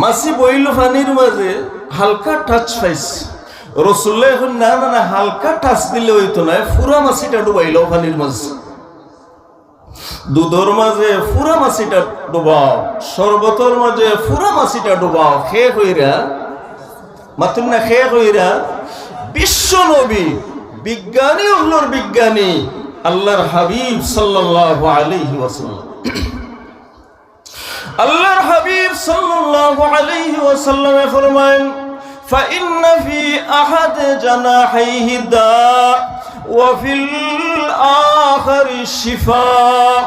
মাছি বইল পানির মাঝে হালকা টাচ পাইছে। রাসূলুল্লাহ এখন না না না হালকা টাচ দিলে হইতো না, পুরা মাছিটা ডুবাইল পানির মাঝে। দুধের মাঝে পুরা মাছিটা ডুবাও, শরবতের মাঝে পুরা মাছিটা ডুবাও, খেয়ে কইরা মাতুম না খেয়ে কইরা বিশ্ব নবী বিজ্ঞানী হলোর বিজ্ঞানী আল্লাহর হাবিব সাল্লাল্লাহু আলাইহি ওয়াসাল্লাম, আল্লাহর হাবিব সাল্লাল্লাহু আলাইহি ওয়াসাল্লাম ফরমান فإن في أحد جناحيه داء وفي الآخر شفاء।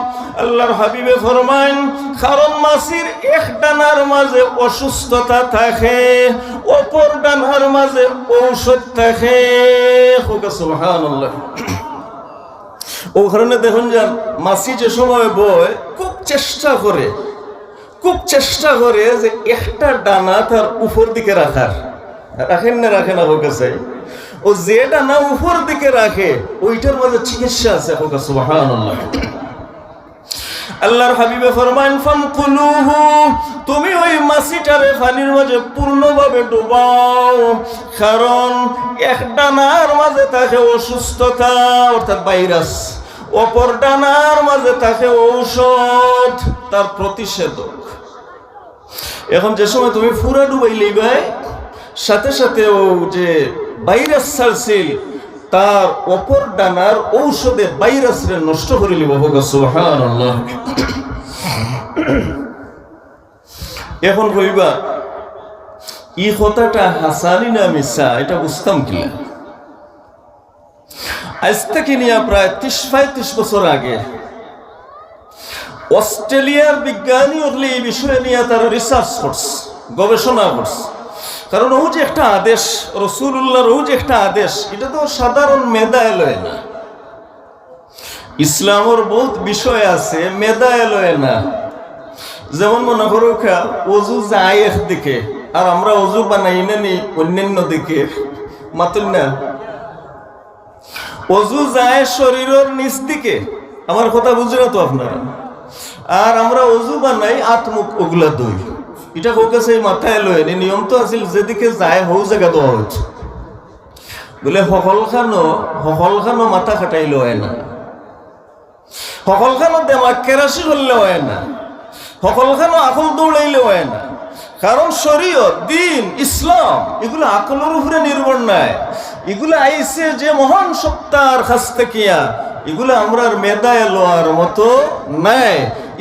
আল্লাহর হাবিবে ফরমান কারণ মাছির এক ডানার মাঝে অসুস্থতা থাকে, অপর ডানার মাঝে ঔষধ থাকে। সুবহানাল্লাহ। ও কারণে দেখুন যান মাছি যে সময় বয় খুব চেষ্টা করে যে একটা ডানা তার উপর দিকে রাখার। রাখেন না হোক চাই, ও যে ডানা উপর দিকে রাখে ওইটার মাঝে চিকিৎসা আছে। সুবহানাল্লাহ। আল্লাহর হাবিবে ফরমান ফামকুলুহু, তুমি ওই মাছিটারে পানির মাঝে পূর্ণভাবে ডুবাও, কারণ এক ডানার মাঝে থাকে অসুস্থতা অর্থাৎ ভাইরাস, অপর ডানার মাঝে থাকে ঔষধ তার প্রতিষেধক। এখন যে সময় তুমি পুরা ডুবাইলে ভাই সাথে সাথে ও যে ভাইরাস ছাড়ছিল তার অপর ডানার ঔষধে ভাইরাসরে নষ্ট করে লিব। সুবহানাল্লাহ। এখন কইবা এই কথাটা হাসানি না মিছা, এটা বুঝতাম কি? আজ থেকে নিয়ে প্রায় ৩০-৩৫ বছর আগে অস্ট্রেলিয়ার বিজ্ঞানী হলে এই বিষয়ে নিয়ে তারা রিসার্চ করছে, গবেষণা করছে। কারণ ও যে একটা আদেশ রাসূলুল্লাহর, ও যে একটা আদেশ, এটা তো সাধারণ মেধায় লয় না। ইসলামের বহুত বিষয় আছে মেধায় লয় না। যেমন মনে করো অজু যায় একদিকে আর আমরা অজু বানাই না নি অন্যান্য দিকে, মাতুল না। অজু যায় শরীরের নিচ দিকে, আমার কথা বুঝে না তো আপনারা। আর আমরা অজু বানাই আত্মুখ ওগুলা দই, এটা হোক আছে মাথায় লয় নি। নিয়ম তো আছিল যেদিকে যায় হৌ জায়গা দেওয়া হচ্ছে বলে সকলখানো মাথা খাটাইলে হয় না, সকলখানো দেমাগ কেরাসি করলে হয় না, সকলখানো আকল দৌড়াইলে হয় না। কারণ শরীয়ত, দিন, ইসলাম এগুলো আকলের উপরে নির্ভর নাই। এগুলো আইসে যে মহান সত্তার কাছ থেকে, এগুলো আমরা মেধায় লোয়ার মতো নাই।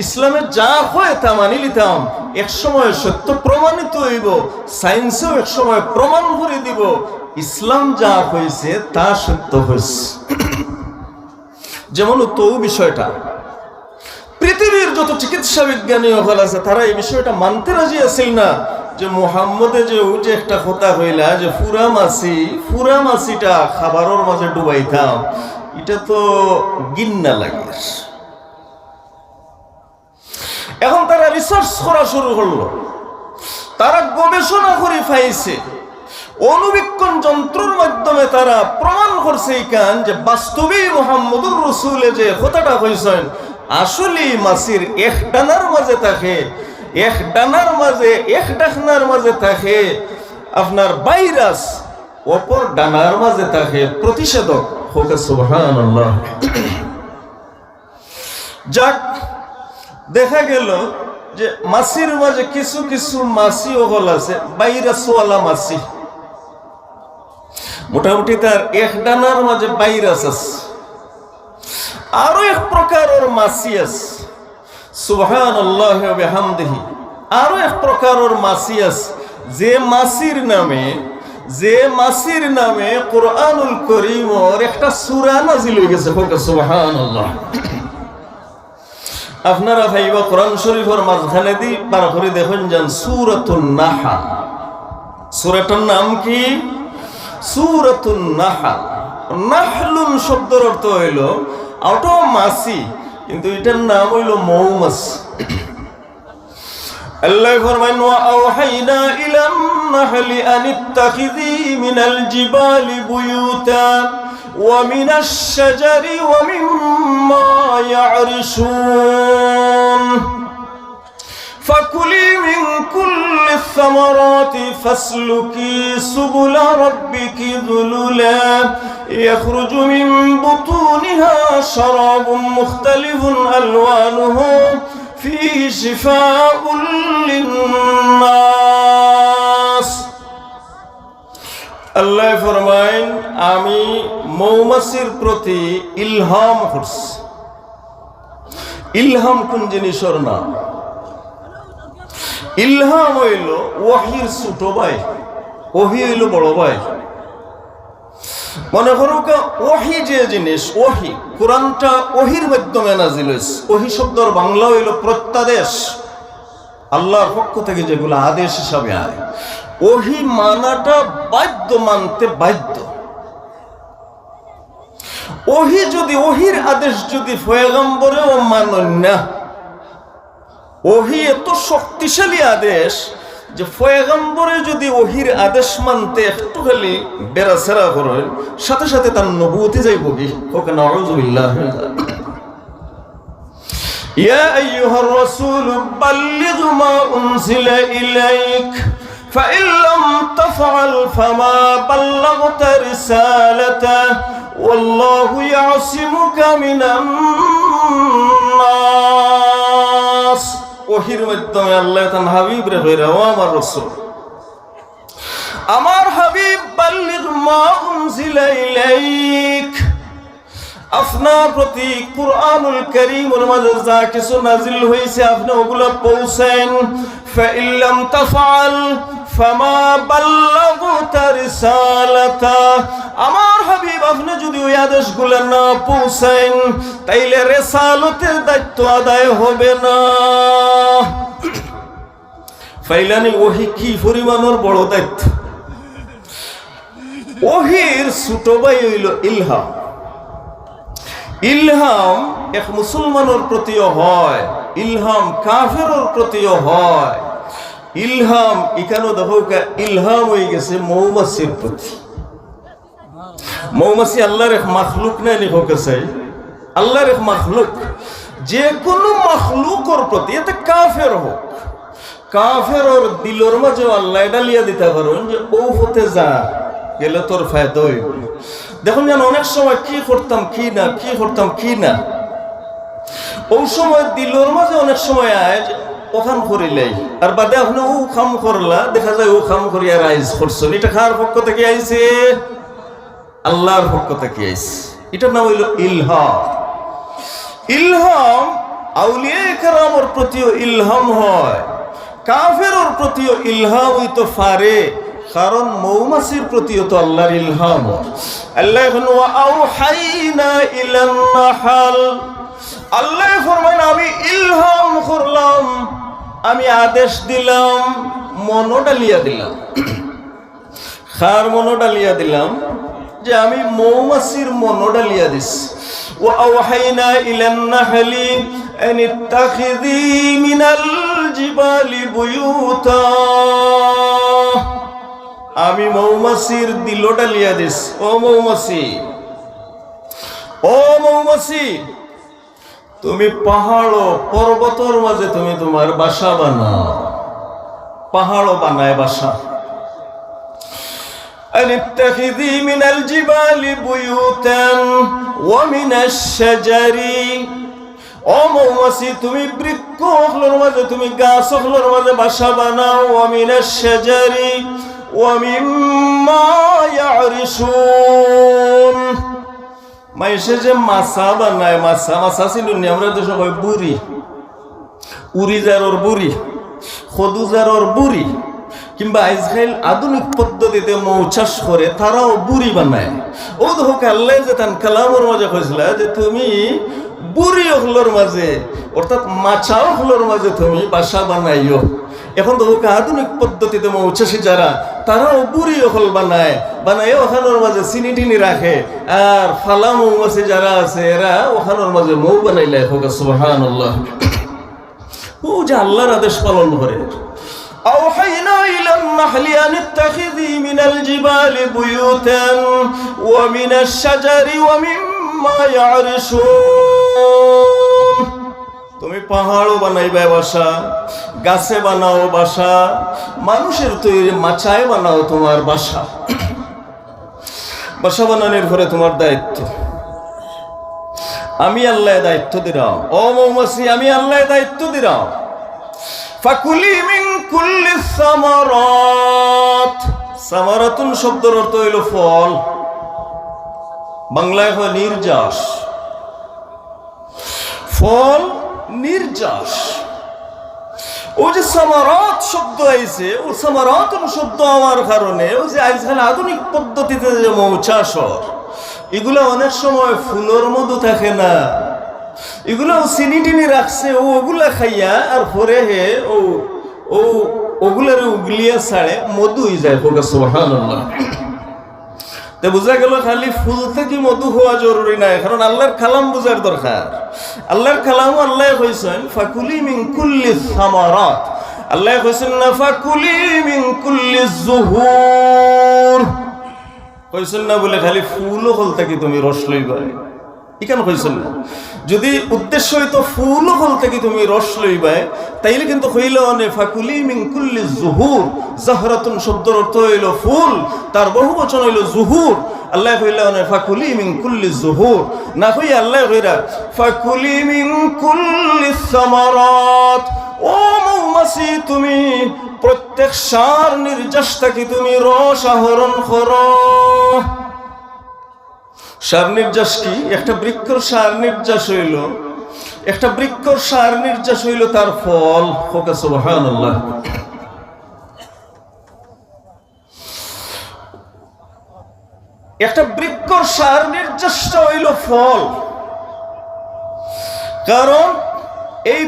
ইসলামে যা হয় তা মানি লিতাম, এক সময় সত্য প্রমাণিত হইব, সায়েন্সেও এক সময় প্রমাণ করে দিব ইসলাম যা হয়েছে তা সত্য হয়েছে। যেমন তো বিষয়টা পৃথিবীর যত চিকিৎসা বিজ্ঞানী হল আছে তারা এই বিষয়টা মানতে রাজি আছিল না যে মুহাম্মদে যে ও যে একটা কথা হইলা যে ফুরা মাছিটা খাবারের মাঝে ডুবাইতাম, এটা তো গিন্না লাগে। এখন তারা রিসার্চ করা শুরু করলো, তারা গবেষণা করে পাইছে, অনুবীক্ষণ যন্ত্রের মাধ্যমে তারা প্রমাণ করছে এইখান যে বাস্তবেই মুহাম্মদুর রাসূলে যে কথাটা কইছেন আসলে মাছির এক ডানার মাঝে থাকে, এক ডানার মাঝে থাকে আপনার ভাইরাস, অপর ডানার মাঝে থাকে প্রতিষেধক। সুবহানাল্লাহ। যাক, দেখা গেল যে মাছির মাঝে কিছু কিছু মাছি ওগল আছে ভাইরাসওয়ালা মাছি, মোটামুটি তার এক ডানার মাঝে ভাইরাস আছে। আরো এক প্রকারের মাছি আছে, সুবহানাল্লাহ ওয়া বিহামদিহি, আরো এক প্রকারের মাছি আছে যে মাছির নামে কোরআনুল কারীমের একটা সূরা নাযিল হয়ে গেছে। সুবহানাল্লাহ। আপনারা ভাইবা কোরআন শরীফের মাঝখানে দি পার করে দেখুন যান সূরাতুন নাহল। সূরাটার নাম কি? সূরাতুন নাহল। নাহলুন শব্দের অর্থ হইল আউটো মাছি, কিন্তু এটার নাম হইল মৌমাছি। আল্লাহ ফরমান ওয়া আওহাইনা ইলান নাহলি আন ইত্তাখিযি মিনাল জিবালি বুয়ুতা ওয়া মিনাশ শাজারি ওয়া মিম্মা ইয়ারশুন ফাকুলি মিন কুল্লি الثمرات فاسلكي سبل ربك ذللا يخرج من بطونها شراب مختلف ألوانه فيه شفاء للناس আল্লাহ ফরমায়েন আমি মৌমাছির প্রতি ইলহাম করছি। ইলহাম কোন জিনিসের নাম? ইলহাম হইল ওয়াহির ছোট ভাই, ওহি হইল বড় ভাই। মনে করো ওহি যে জিনিস, ওহি কোরআনটা ওহির মাধ্যমে নাজিল হয়েছে। ওহি শব্দের বাংলা হইল প্রত্যাদেশ, আল্লাহর পক্ষ থেকে যেগুলো আদেশ হিসাবে আয়। ওহি মানাটা বাধ্য, মানতে বাধ্য। ওহি যদি, ওহির আদেশ যদি পয়গম্বরেও মানেন না, ওহি এত শক্তিশালী আদেশ যে পয়গম্বরে যদি ওহির আদেশ মানতে একটু খালি বেড়াছেড়া করেন, সাথে সাথে তার নবুয়তি যাইব কি? ওকে নাউযুবিল্লাহ। ইয়া আইয়ুহার রাসূল বাল্লিগ মা উনজিলা ইলাইক فإن لم تفعل فما بلغت رسالته والله يعصمك من الناس। ওহির মাধ্যমে আল্লাহ তার হাবিব রে কইরা, ও আমার রাসূল, আমার হাবিব, বাল্লিগ মা উনজিলা ইলাইক, আপনার প্রতি কুরআনুল কারীমের মাঝে যা কিছু নাজিল হয়েছে আপনি ওগুলো পৌঁছেন। فإن لم تفعل فما بلغت رسالته, আমার হাবিব আপনি যদি ওই আদেশগুলো না পৌঁছেন তাইলে রিসালতের দায়িত্ব আদায় হবে না। ফাইলানি ওহি কি পরিমাণের বড় দায়িত্ব! ওহির ছোট ভাই হইল ইলহাম। ইলহাম এক মুসলমানের প্রতিও হয়, ইলহাম কাফেরের প্রতিও হয়। ইলহাম এখানে দেখো ইলহাম হয়ে গেছে মৌমাছির প্রতি। মৌমাছি আল্লাহর এক মাখলুক নাই, হোক চাই আল্লাহর এক মাখলুক। যে কোনো মাখলুকর প্রতি, এতে কাফের হোক, কাফের দিলর মাঝে আল্লাহ ডালিয়া দিতে পারেন যে ও হতে যা গেলে তোর ফায়দা হইব। দেখুন যেন অনেক সময় কি করতাম কি না, কি করতাম কি না, ওই সময় দিলর মাঝে অনেক সময় আয় ওখান করিলাই, আর বাদে আপনি ও খাম করলা, দেখা যায় ও খাম করিয়া রাইজ করছেন। এটা কার পক্ষ থেকে আইছে? আল্লাহর পক্ষ থেকে আইছে। এটার নাম হইল ইলহাম। ইলহাম আউলিয়া কেরামের প্রতিও ইলহাম হয়, কাফেরের প্রতিও ইলহাম হইতে পারে, কারণ মৌমাছির প্রতিও তো আল্লাহর ইলহাম। আল্লাহ এখন ওয়া আওহাইনা ইলান নাহল, আল্লাহ ফরমান আমি ইলহাম করলাম, আমি আদেশ দিলাম, মনোডালিয়া দিলাম। খার মনোডালিয়া দিলাম যে আমি মৌমাছির মনোডালিয়া দিস। ওয়া আওহাইনা ইলান নাহলি আন ইত্তাখিযি মিনাল জিবালি বুয়ুতা, আমি মৌমাছির দিল ডালিয়া দিস। ও মৌমাছি, ও মৌমাছি, তুমি পাহাড় পর্বতর মাঝে তুমি তোমার বাসা বানাও। পাহাড় বানায় বাসা। আনিত্তাখিযি মিনাল জিবালি বুয়ুতান ওয়া মিনাশ শাজারি, ও মৌমাছি তুমি বৃক্ষগুলোর মাঝে, তুমি গাছগুলোর মাঝে বাসা বানাও। ওয়া মিনাশ শাজারি ওয়া মিম্মা ইয়ারিশুন, মাইসে যে মাছা বানায়, মাছা মাছা ছিল নি আমরা দেশে কই বুড়ি, উড়িজারর বুড়ি, খদুজারর বুড়ি, কিংবা আজকাল আধুনিক পদ্ধতিতে মৌ চাষ করে তারাও বুড়ি বানায়। ও দেখো আল্লাহ যে তান কালামের মাঝে কইছিল যে তুমি বুড়ি হলোর মাঝে, অর্থাৎ মাছা হলোর মাঝে তুমি বাসা বানাইও। এখন তো আধুনিক পদ্ধতিতে মৌ চাষি যারা, তারাও বুড়ি হল বানায়, বানায় ওখানোর মাঝে চিনি টিনি রাখে। আর ফালা মৌমাছি যারা আছে এরা ওখানোর মাঝে মৌ বানাইলে হোক। সুবহানাল্লাহ। ও যে আল্লাহর আদেশ পালন করে। أوحينا إلى النحل أن اتخذي من الجبال بيوتا ومن الشجر ومما يعرشون, তুমি পাহাড়ও বানাইবে বাসা, গাছে বানাও বাসা, মানুষের তৈরি মাচায় বানাও তোমার বাসা। বাসা বানানোর ঘরে তোমার দায়িত্ব, আমি আল্লাহ দায়িত্ব দিলাম। ও মৌমাছি, আমি আল্লাহ দায়িত্ব দিলাম। ফাকুলি মিন কুল্লি সামারাত। সামারাতুন শব্দের অর্থ হইল ফল, বাংলায় হয় নির্যাস। ফল নির্যাস। ও যে সামারাত শব্দ আইছে, ও সামারাত শব্দ আমার কারণে ও যে আজকাল আধুনিক পদ্ধতিতে যে মৌচাষ, এগুলো অনেক সময় ফুলের মধু থাকে না, এগুলো চিনি টিনি রাখছে, ও ওগুলা খাইয়া আর পরে হে ও ও ওগুলার উগলিয়া ছাড়ে মধু হয়ে যায়। সুবহানাল্লাহ। তো বোঝা গেল খালি ফুল থেকে মধু হওয়া জরুরি নাই, কারণ আল্লাহর কালাম বোঝার দরকার। আল্লাহর কালাম আল্লাহ কইছেন ফাকুলি মিন কুল্লি সামারাত। আল্লাহ কইছেন না ফাকুলি মিন কুল্লি জুহুর, কইছেন না বলে খালি ফুল হল থেকে তুমি রস লইবা, কেন কইছেন না? যদি উদ্দেশ্য হইতো ফুল হল থেকে তুমি রস লইবা, তাইলে কিন্তু হইল অনে ফাকুলি মিন কুল্লি জুহুর। জাহরাতুন শব্দের অর্থ হইল ফুল, তার বহু বচন হইল জুহুর। আল্লাহ কইলা অনে ফাকুলি মিন কুল্লি জুহুর, না কইয়া আল্লাহ কইরা ফাকুলি মিন কুল্লি সামারাত। ও মৌমাছি, তুমি প্রত্যেক সার নির্যাস থেকে তুমি রস আহরণ করো। সার নির্যাস কি? একটা বৃক্ষর সার নির্যাস হইল, একটা বৃক্ষর সার নির্যাস হইল তার ফল। সুবহানাল্লাহ। একটা বৃক্ষর সার নির্যাসটা হইল ফল, কারণ এই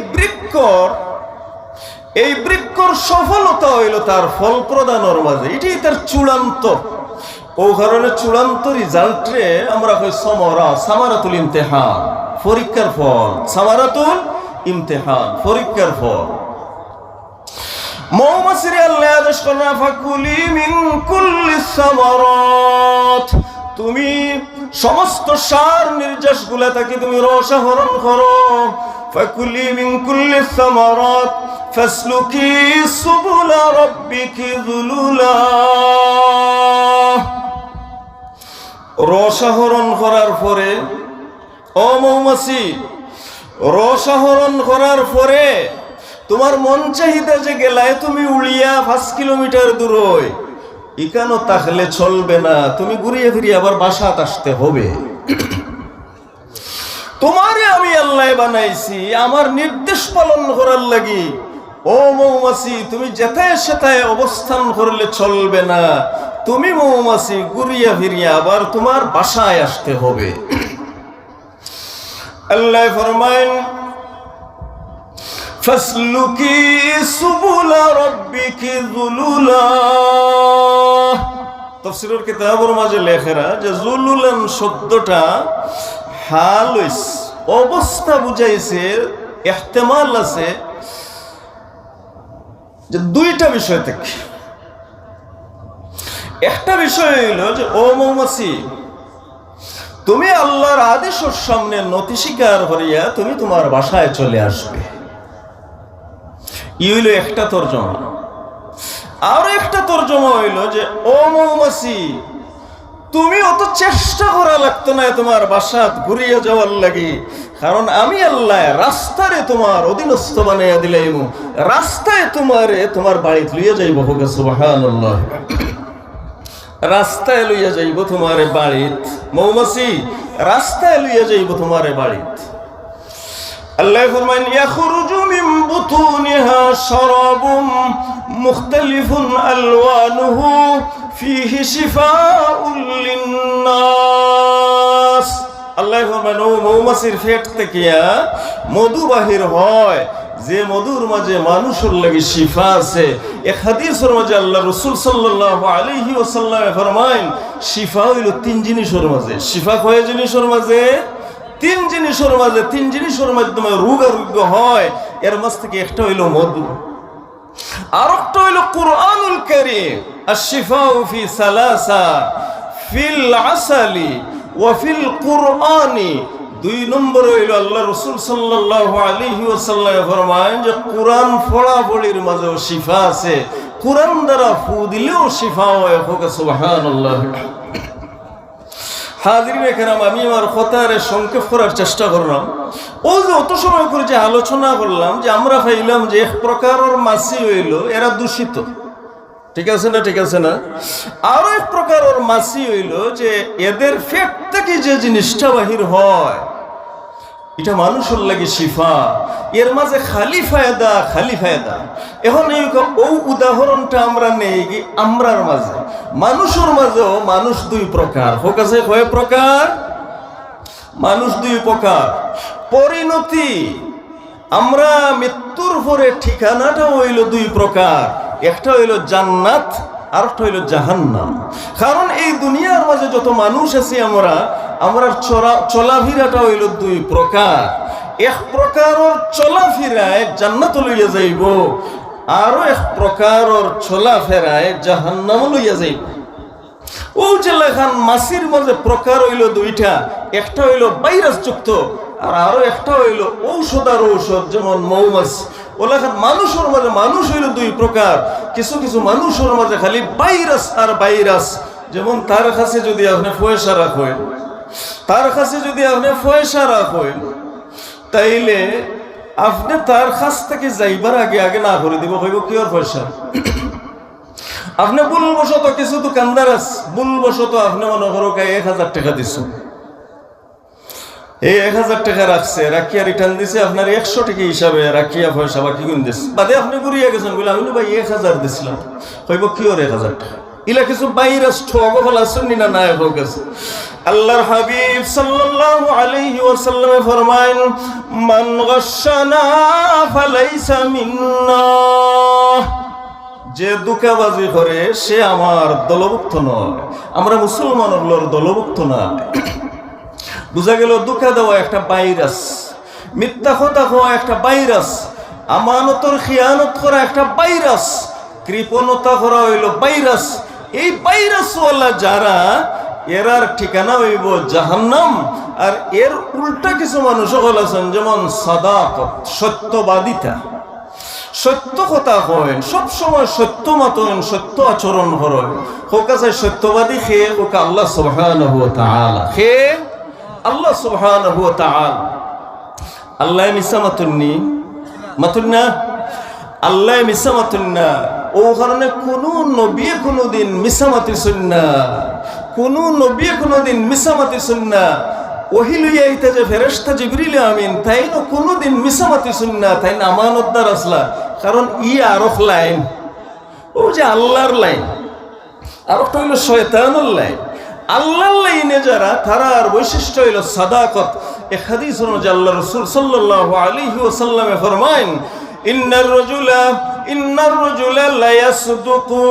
বৃক্ষর সফলতা হইল তার ফল প্রদানের মাঝে, এটাই তার চূড়ান্ত। ও কারণে চূড়ান্ত রেজাল্টে আমরা কই সামারাতুল ইমতিহান, পরীক্ষার ফল। সামারাতুল ইমতিহান, পরীক্ষার ফল। মৌমাছির আল্লাহ আদেশ করেন ফাকুলি মিন কুল্লি সামারাত, তুমি সমস্ত সার নির্যাস গুলা থেকে তুমি রস আহরণ করো। ফাকুলি মিন কুল্লি সামারাত ফাসলুকি সুবুলা রাব্বিকি যুলুলা। রস আহরণ করার পরে, ও মৌমাছি, রস আহরণ করার পরে তোমার মন চাহিদা যে গেলায় তুমি উড়িয়া 5 কিলোমিটার দূর, ইকানো তাহলে চলবে না, তুমি ঘুরিয়ে ফিরিয়ে আবার বাসাত আসতে হবে। তোমারে আমি আল্লাহ বানাইছি আমার নির্দেশ পালন করার লাগি। ও মৌমাছি, তুমি যেথায় সেথায় অবস্থান করলে চলবে না, তুমি মৌমাছি ঘুরিয়া ফিরিয়া আবার তোমার বাসায় আসতে হবে। আল্লাহ ফরমায়েন ফাসলুকি সুবুলা রাব্বিকি যুলুলা। তাফসীরের কিতাবের মাঝে লেখেরা যে যুলুলান শব্দটা হাল অবস্থা বুঝাইছে, ইহতিমাল আছে যে দুইটা বিষয় থেকে। একটা বিষয় হইল যে ও মৌমাছি, তুমি আল্লাহর আদেশের সামনে নতি স্বীকার করিয়া তুমি তোমার বাসায় চলে আসবে, ই হইল একটা তর্জমা। আর একটা তর্জমা হইল যে ও মৌমাছি, তুমি অত চেষ্টা করা লাগতো না তোমার বাসাত ঘুরিয়ে যাওয়ার লাগি, কারণ আমি আল্লাহ রাস্তারে তোমার অধীনস্থ বানাইয়া দিলাম, রাস্তায় তোমার বাড়িতে লইয়া যাইব। সুবহানাল্লাহ। রাস্তায় লইয়া যাইব তোমার বাড়িত, মৌমাছি রাস্তায় লইয়া যাইব তোমার বাড়িত। আল্লাহ ফরমায়েন ইয়াখরুজু মিন বুতুনিহা শারাবুম মুখতালিফুন আলওয়ানুহু ফীহি শিফাউল লিন্নাস। আল্লাহ ফরমায়েন ও মৌমাছির পেট থেকে মধু বাহির হয়, যে মধুর মাঝে মানুষের লাগি শিফা আছে। এক হাদিসের মাঝে আল্লাহ রাসূল সাল্লাল্লাহু আলাইহি ওয়াসাল্লাম ফরমায়েন শিফা হইল 3 জিনিসের মাঝে। শিফা কয় জিনিসের মাঝে? 3 জিনিসের মাঝে। 3 জিনিসের মাধ্যমে রোগ আরোগ্য হয়। এর মাঝ থেকে একটা হইল মধু, আর একটা হইল কুরআনুল কারীম। আশ-শিফাউ ফি সালাসা, ফিল আসালি ওয়া ফিল কুরআনি। দুই নম্বর হইল আল্লাহ রাসূল সাল্লাল্লাহু আলাইহি ওয়াসাল্লাম ফরমায় যে কোরআন পড়াপড়ির মাঝেও শিফা আছে, কোরআন দ্বারা ফু দিলেও শিফা হয়। সুবহানাল্লাহ। হাজিরিন কেরাম, আমি আমার কথারে সংক্ষেপ করার চেষ্টা করলাম। ও যে অত সময় করে যে আলোচনা করলাম যে আমরা পাইলাম যে এক প্রকারের মাছি হইল এরা দূষিত, ঠিক আছে না? ঠিক আছে না? আরো এক প্রকারের মাছি হইল যে এদের পেট থেকে যে জিনিসটা বাহির হয় এটা মানুষের লাগে শিফা, এর মাঝে খালি ফায়দা, খালি ফায়দা। এখন এই উদাহরণটা আমরা নেই কি আমরার মাঝে, মানুষের মাঝেও মানুষ দুই প্রকার। হোক আছে কয় প্রকার? মানুষ দুই প্রকার। পরিণতি, আমরা মৃত্যুর পরে ঠিকানাটা হইল দুই প্রকার, একটা হইল জান্নাত আর একটা হইল জাহান্নাম। কারণ এই দুনিয়ার মাঝে যত মানুষ আছি আমরা চলাফেরাটা হইল দুই প্রকার। এক প্রকারের চলাফেরায় জান্নাত লইয়া যাইব, আরো এক প্রকারের চলাফেরায় জাহান্নাম লইয়া যাইব। ও যে লেখান মাছির মাঝে প্রকার হইল দুইটা, একটা হইল ভাইরাস যুক্ত আর আরো একটা হইল ঔষধ আর ঔষধ, যেমন মৌমাছি। ও লেখান মানুষের মাঝে মানুষ হইল দুই প্রকার। কিছু কিছু মানুষের মাঝে খালি ভাইরাস আর ভাইরাস। যেমন তার কাছে যদি আপনি পয়সা রাখেন, তার কাছে যদি আপনি পয়সা রাখেন, তাইলে আপনি তার কাছ থেকে যাইবার আগে আগে না করে দিব, কইব কি ওর পয়সা। আপনি ভুলবশত কিছু দোকানদার আছে, ভুলবশত আপনি মনে করো 1000 টাকা দিচ্ছ, এই 1000 টাকা রাখছে, রাখিয়া রিটার্ন দিছে আপনার 100 টাকা হিসাবে, রাখিয়া পয়সা বাকি গুণ দিচ্ছে, বাদে আপনি ঘুরিয়ে গেছেন, বলে আমি ভাই 1000 দিছিলাম, কইব কি ওর 1000 টাকা। ইলা কিছু ভাইরাস ঠগ ফলা শুনি না নাই হোক গেছে। আল্লাহর হাবিব সাল্লাল্লাহু আলাইহি ওয়াসাল্লাম ফরমায়েন, মান গাশশানা ফালাইসা মিন্না, যে দুঃখাবাজি করে সে আমার দলভুক্ত নয়। আমরা মুসলমানের দলভুক্ত না। বুঝা গেল দুঃখা দেওয়া একটা ভাইরাস, মিথ্যা কথা হওয়া একটা ভাইরাস, আমানতের খিয়ানত করা একটা ভাইরাস, কৃপণতা করা হইল ভাইরাস। এই ভাইরাসওয়ালা যারা, এরার ঠিকানা হইব জাহান্নাম। আর এর উল্টা কিছু মানুষ হল আছেন, যেমন সাদাকত, সত্যবাদিতা, সত্য কথা করেন, সবসময় সত্য মাতেন, সত্য আচরণ করেন। হোক আছে সত্যবাদী খেয়ে হোক আল্লাহ সুবহানাহু ওয়া তাআলা, খেয়ে আল্লাহ সুবহানাহু ওয়া তাআলা। আল্লাহ মিছা মাতুননি, মাতুন না, আল্লাহ মিছা মাতুন না। ও কারণে কোন নবী কোনদিন মিছা মাতিছেন না, কোন নবী কোনদিন মিছা মাতিছেন না। ওহী লইয়া আইতা যে ফেরেশতা জিবরিল আমিন, তাই না কোনদিন মিছা মাতিছেন না, তাই না আমানতদার আসলা। কারণ আরফ লাইন, ও যে আল্লাহর লাইন, আরফটা হইল শয়তানের লাইন। আল্লাহর লাইনে যারা, তারার বৈশিষ্ট্য হইল সাদাকত। এক হাদিস অনুযায়ী আল্লাহ রাসূল সাল্লাল্লাহু আলাইহি ওয়াসাল্লাম ফরমায়েন, ইন্নার রাজুলা লা ইয়াসদুকু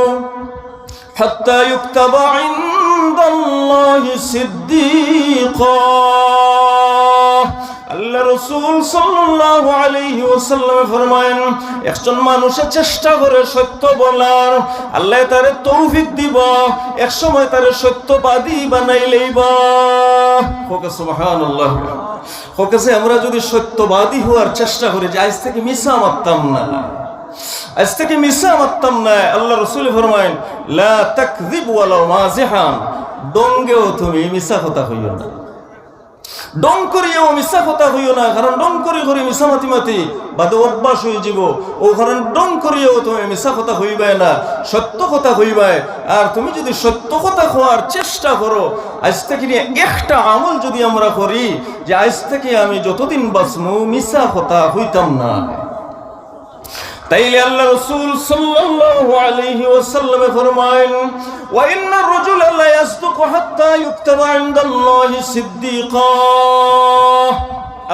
হাত্তা ইউকতাবা ইনদাল্লাহি সিদ্দীকা। আল্লাহ রাসূল সাল্লাল্লাহু আলাইহি ওয়াসাল্লাম ফরমায়েন, একজন মানুষের চেষ্টা করে সত্য বলার, আল্লাহ তারে তৌফিক দিব, এক সময় তারে সত্যবাদী বানাই লইবা। হোক সুবহানাল্লাহ। হোক আছে আমরা যদি সত্যবাদী হওয়ার চেষ্টা করি, যে আজ থেকে মিছা মারতাম না, আজ থেকে মিছা মারতাম না। আল্লাহ রাসূল ফরমায়েন, লা তাকযিব ওয়ালাউ মাযিহান, ডঙ্গেও তুমি মিছা কথা কইও না, ডং করিও মিছা কথা হইও না। কারণ ডং করি করি মিছা মাতি মাতি বাদে অভ্যাস হয়ে যাব। ও কারণ ডং করিও তুমি মিছা কথা হইবাই না, সত্য কথা হইবাই। আর তুমি যদি সত্য কথা হওয়ার চেষ্টা করো, আজ থেকে নিয়ে একটা আমল যদি আমরা করি, যে আজ থেকে আমি যতদিন বাঁচমু মিছা কথা হইতাম না, তাইলে আল্লাহ রাসূল সাল্লাল্লাহু আলাইহি ওয়াসাল্লাম ফরমায়েন, ওয়া ইন্নার রাজুলা লা ইয়াসদুকু হাত্তা ইউকতাবা ইনদাল্লাহি সিদ্দীকা।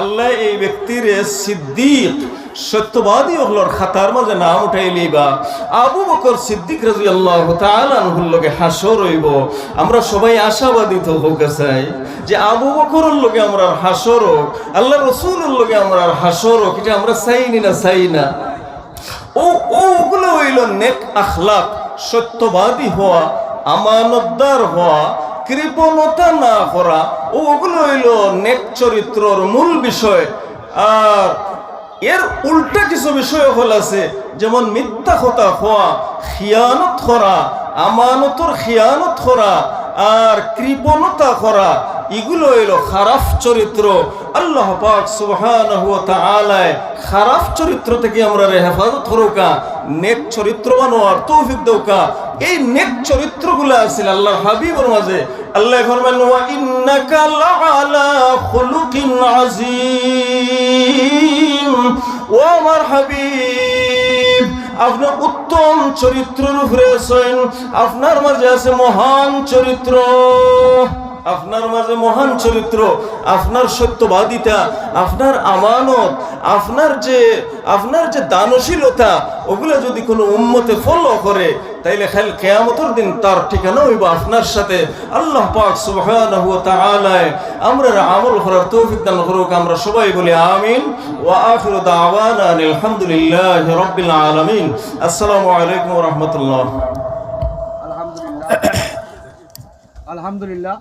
আল্লাহ এই ব্যক্তির সিদ্দীক, সত্যবাদী হলোর খাতার মাঝে নাম উঠাইলিবা। আবু বকর সিদ্দিক রাদিয়াল্লাহু তাআলা আনহুর লগে হাসর হইব। আমরা সবাই আশাবাদী তো হোক চাই যে আবু বকরের লগে আমরা হাসর হোক, আল্লাহ রাসূলের লগে আমরা হাসর হোক। এটা আমরা চাইনি না, চাই না। ওগুলো হইল নেক আখলাক, সত্যবাদী হওয়া, আমানতদার হওয়া, কৃপণতা না করা, ওগুলো হইল নেক চরিত্রর মূল বিষয়। আর এর উল্টা কিছু বিষয় হল আছে, যেমন মিথ্যা কথা হওয়া, খিয়ানত করা, আমানতর খিয়ানত করা আর কৃপণতা করা, এগুলো হইল খারাপ চরিত্র। আল্লাহ পাক সুবহানাহু ওয়া তাআলা খারাপ চরিত্র থেকে আমরা হেফাজত করুকা, নেক চরিত্র বানোয়ার তৌফিক দৌকা। এই নেক চরিত্রগুলো আছে আল্লাহর হাবিবের মাঝে। আল্লাহ ফরমালেন ওয়া ইন্নাকা লাআলা খুলুকিন আযীম। ও আমার হাবিব, আপনি উত্তম চরিত্রের উপরে আছেন, আপনার মাঝে আছে মহান চরিত্র, আপনার মাঝে মহান চরিত্র, আপনার সত্যবাদিতা, আপনার আমানত, আপনার যে দানশীলতা, ওগুলো যদি কোনো উম্মতে ফলো করে তাইলে খালি কিয়ামতের দিন তার ঠিকানা হইব আপনার সাথে। আল্লাহ পাক সুবহানাহু ওয়া তাআলা আমরা আমল করার তৌফিক দান করুক। আমরা সবাই বলি আমিন। ওয়া আখিরু দাওয়ানা আলহামদুলিল্লাহি রাব্বিল আলামিন। আসসালামু আলাইকুম ওয়া রাহমাতুল্লাহ। আলহামদুলিল্লাহ।